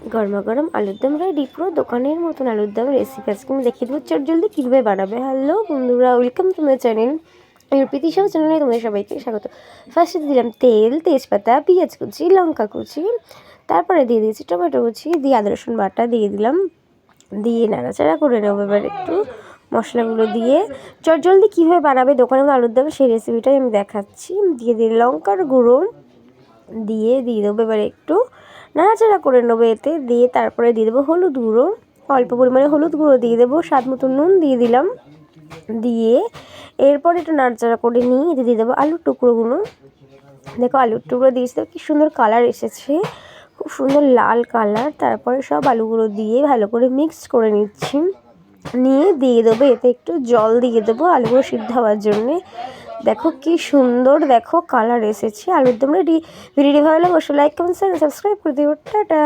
গরমা গরম আলুর দম রেডি, পুরো দোকানের মতন আলুর দম রেসিপি আজকে আমি দেখিয়ে দেবো চটজলদি কীভাবে বানাবে। হ্যালো বন্ধুরা, ওয়েলকাম টু মাই চ্যানেল। এর প্রীতি সাহা চ্যানেলে তোমাদের সবাইকে স্বাগত। ফার্স্টে দিলাম তেল, তেজপাতা, পেঁয়াজ কুচি, লঙ্কা কুচি, তারপরে দিয়ে দিয়েছি টমেটো কুচি, দিয়ে আদা রসুন বাটা দিয়ে দিলাম, দিয়ে নাড়াচাড়া করে নেবো। এবার একটু মশলাগুলো দিয়ে চটজলদি কীভাবে বানাবে দোকানের আলুর দম সেই রেসিপিটাই আমি দেখাচ্ছি। দিয়ে দিই লঙ্কার গুঁড়ো, দিয়ে দেবো এবার একটু নাড়াচাড়া করে নেবো এতে, দিয়ে তারপরে দিয়ে দেবো হলুদ গুঁড়ো, অল্প পরিমাণে হলুদ গুঁড়ো দিয়ে দেবো, স্বাদ মতো নুন দিয়ে দিলাম, দিয়ে এরপর একটু নাড়াচাড়া করে নিয়ে এতে দিয়ে দেবো আলুর টুকরোগুলো। দেখো আলুর টুকরো দিয়েছি তো কি সুন্দর কালার এসেছে, খুব সুন্দর লাল কালার। তারপরে সব আলুগুলো দিয়ে ভালো করে মিক্সড করে নিচ্ছি, নিয়ে দিয়ে দেবো এতে একটু জল দিয়ে দেবো আলুগুলো সিদ্ধ হওয়ার জন্যে। দেখো কি সুন্দর, দেখো কালার এসেছে। আলুর দম রেডি। ভিডিওটি ভালো লাগলে অবশ্যই লাইক কমেন্ট সাবস্ক্রাইব করে দিও। টাটা।